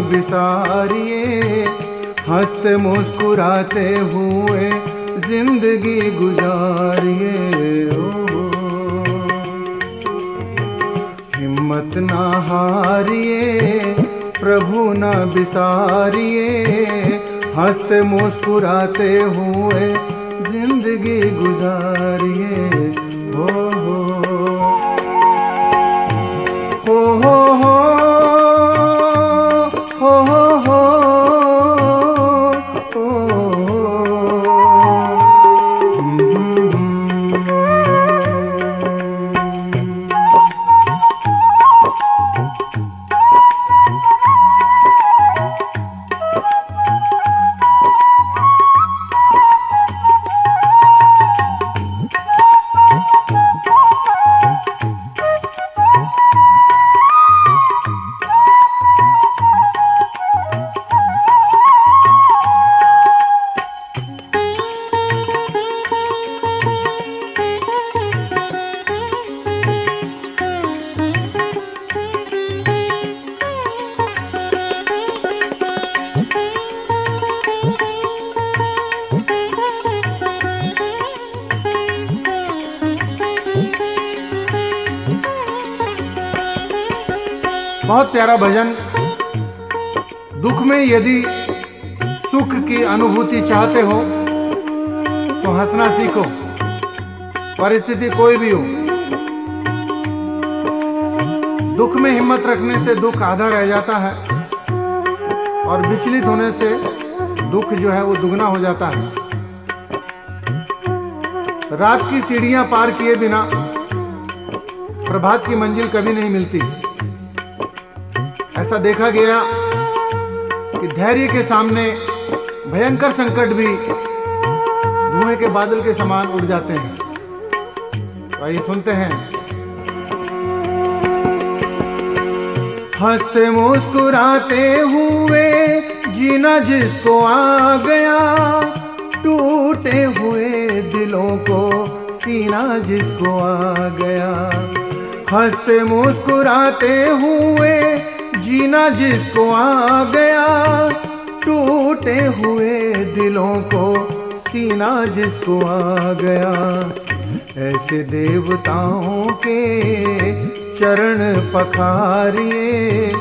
बिसारिए, हंसते मुस्कुराते हुए जिंदगी गुजारिए। हिम्मत ना हारिए, प्रभु ना बिसारिए, हंसते मुस्कुराते हुए जिंदगी गुजारिए। हो हो हो हो हो हो हो बहुत प्यारा भजन। दुख में यदि सुख की अनुभूति चाहते हो तो हंसना सीखो, परिस्थिति कोई भी हो। दुख में हिम्मत रखने से दुख आधा रह जाता है और विचलित होने से दुख जो है वो दुगना हो जाता है। रात की सीढ़ियां पार किए बिना प्रभात की मंजिल कभी नहीं मिलती। ऐसा देखा गया कि धैर्य के सामने भयंकर संकट भी धुएं के बादल के समान उड़ जाते हैं। तो आइए सुनते हैं। हंसते मुस्कुराते हुए जीना जिसको आ गया, टूटे हुए दिलों को सीना जिसको आ गया। हंसते मुस्कुराते हुए जीना जिसको आ गया, टूटे हुए दिलों को सीना जिसको आ गया। ऐसे देवताओं के चरण पखारिए,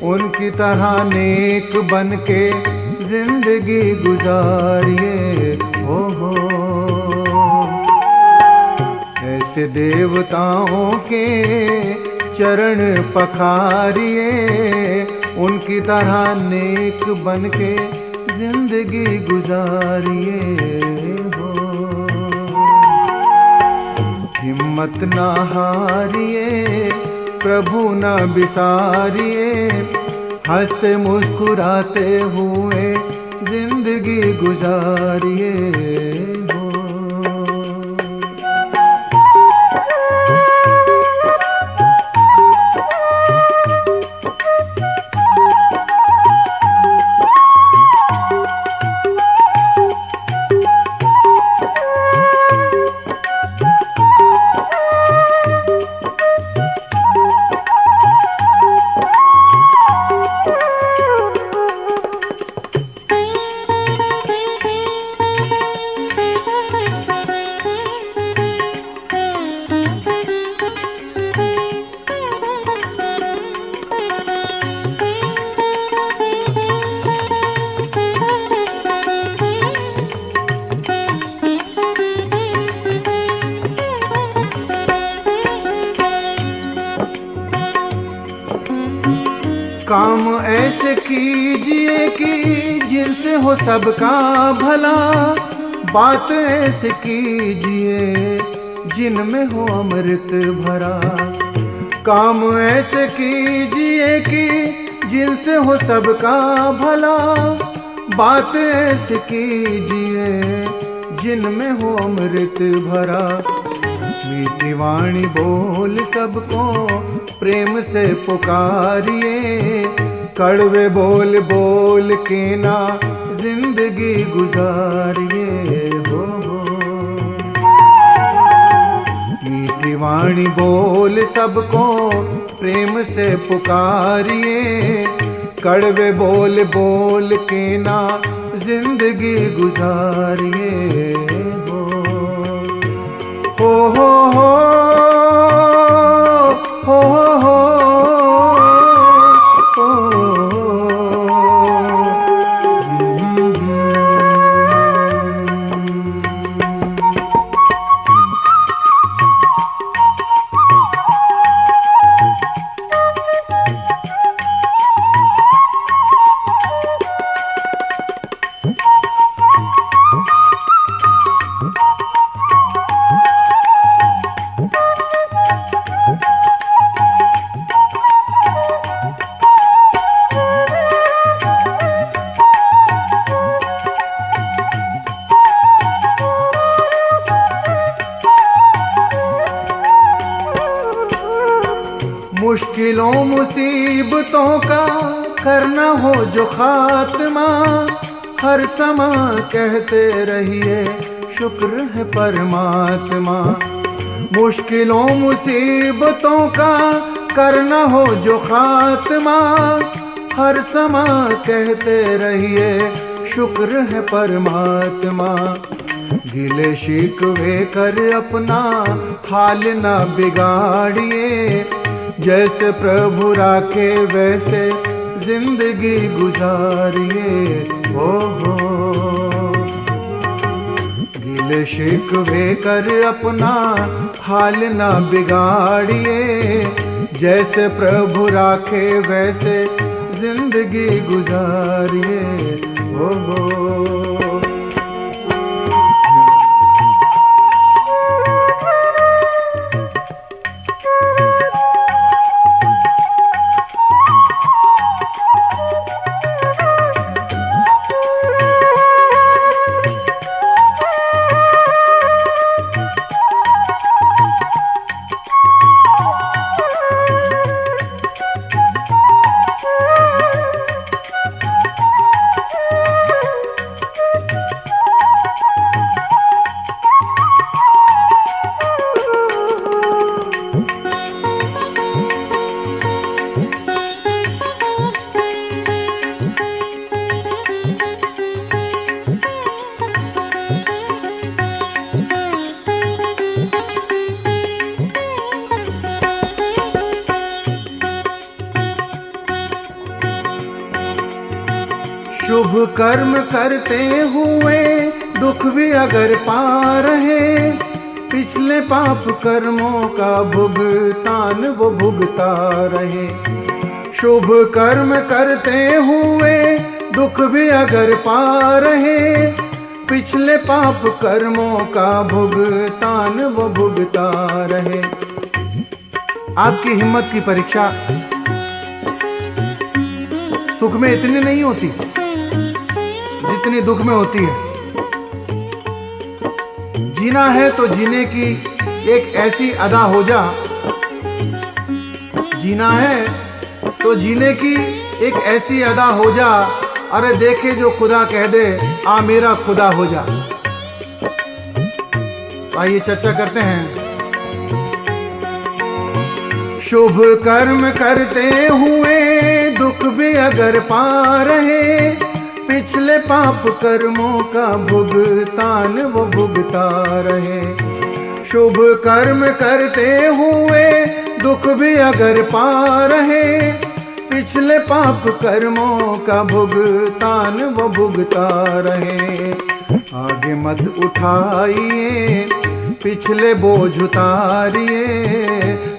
उनकी तरह नेक बन के जिंदगी गुजारिए। हो ऐसे देवताओं के चरण पखारिए, उनकी तरह नेक बन के जिंदगी गुजारिए। हो हिम्मत ना हारिए, प्रभु ना बिसारिए, हंसते मुस्कुराते हुए जिंदगी गुजारिए। काम ऐसे कीजिए कि जिनसे हो सबका भला, बात ऐसे कीजिए जिनमें हो अमृत भरा। काम ऐसे कीजिए कि जिनसे हो सबका भला, बात ऐसे कीजिए जिनमें हो अमृत भरा। मीठी वाणी बोल सबको प्रेम से पुकारिए, कड़वे बोल बोल के ना जिंदगी गुजारिए। हो मीठी वाणी बोल सबको प्रेम से पुकारिए, कड़वे बोल बोल के ना जिंदगी गुजारिए हो हो हो हो हो मुश्किलों मुसीबतों का करना हो जो खात्मा, हर समय कहते रहिए शुक्र है परमात्मा। मुश्किलों मुसीबतों का करना हो जो खात्मा, हर समय कहते रहिए शुक्र है परमात्मा। गिले शिकवे कर अपना हाल ना बिगाड़िए, जैसे प्रभु राखे वैसे जिंदगी गुजारिए हो। गिले शिकवे कर अपना हाल ना बिगाड़िए, जैसे प्रभु राखे वैसे जिंदगी गुजारिए हो। शुभ कर्म करते हुए दुख भी अगर पा रहे, पिछले पाप कर्मों का भुगतान वो भुगता रहे। शुभ कर्म करते हुए दुख भी अगर पा रहे, पिछले पाप कर्मों का भुगतान वो भुगता रहे। आपकी हिम्मत की परीक्षा सुख में इतनी नहीं होती जितनी दुख में होती है। जीना है तो जीने की एक ऐसी अदा हो जा, जीना है तो जीने की एक ऐसी अदा हो जा, अरे देखे जो खुदा कह दे आ मेरा खुदा हो जा। आइए चर्चा करते हैं। शुभ कर्म करते हुए दुख भी अगर पा रहे, पिछले पाप कर्मों का भुगतान वो भुगता रहे। शुभ कर्म करते हुए दुख भी अगर पा रहे, पिछले पाप कर्मों का भुगतान वो भुगता रहे। आगे मत उठाइए पिछले बोझ उतारिए,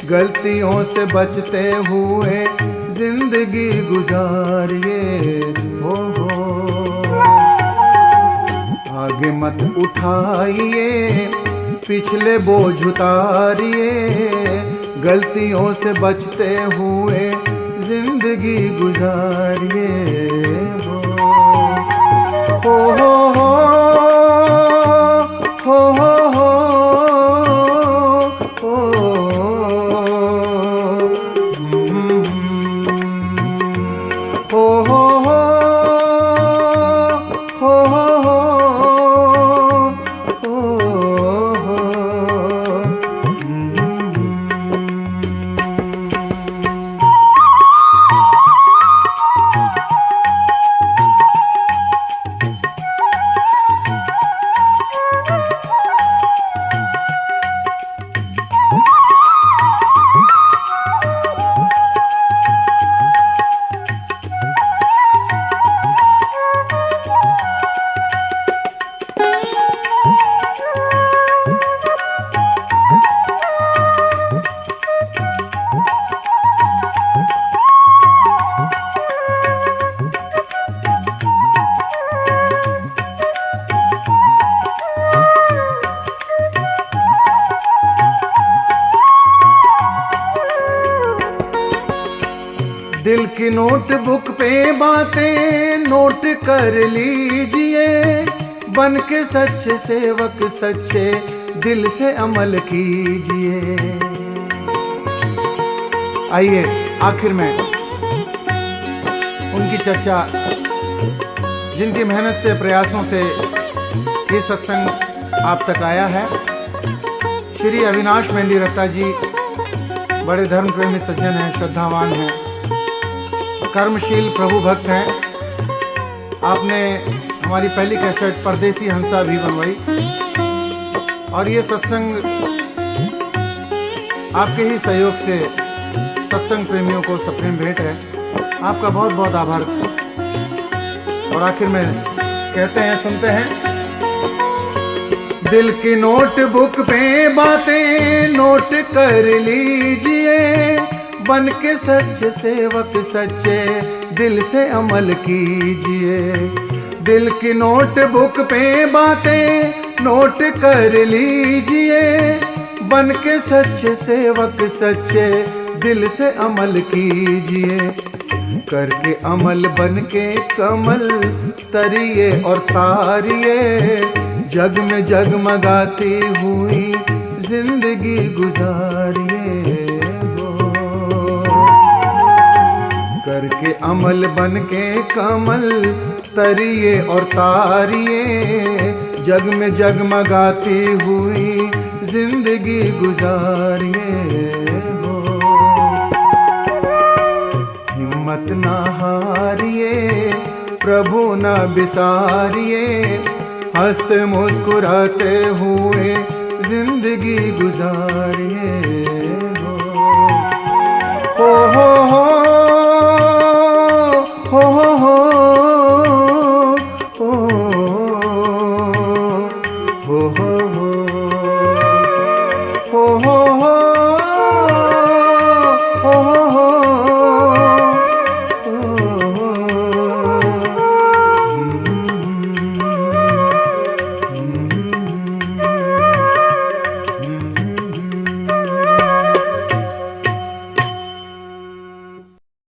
गलतियों से बचते हुए जिंदगी गुजारिए हो। आगे मत उठाइए पिछले बोझ उतारिए, गलतियों से बचते हुए जिंदगी गुजारिए हो हो हो हो हो हो की नोटबुक पे बातें नोट कर लीजिए, बन के सच्चे सेवक सच्चे दिल से अमल कीजिए। आइए आखिर में उनकी चर्चा, जिनकी मेहनत से प्रयासों से ये सत्संग आप तक आया है। श्री अविनाश मेहंदी रत्ता जी बड़े धर्म प्रेमी सज्जन हैं, श्रद्धावान हैं, कर्मशील प्रभु भक्त हैं। आपने हमारी पहली कैसेट परदेसी हंसा भी बनवाई, और ये सत्संग आपके ही सहयोग से सत्संग प्रेमियों को सप्रेम भेंट है। आपका बहुत बहुत आभार। और आखिर में कहते हैं, सुनते हैं, दिल की नोटबुक पे बातें नोट कर लीजिए, बन के सच्चे सेवक सच्चे दिल से अमल कीजिए। दिल की नोटबुक पे बातें नोट कर लीजिए, बन के सच्चे सेवक सच्चे दिल से अमल कीजिए। करके अमल बन के कमल तरिए और तारिए, जग में जगमगाती हुई जिंदगी गुजारिए हो। करके अमल बन के कमल तरिए और तारिए, जग में जगमगाती हुई जिंदगी गुजारिए हो। हिम्मत ना हारिए, प्रभु ना बिसारिए, हंसते मुस्कुराते हुए जिंदगी गुजारिए हो।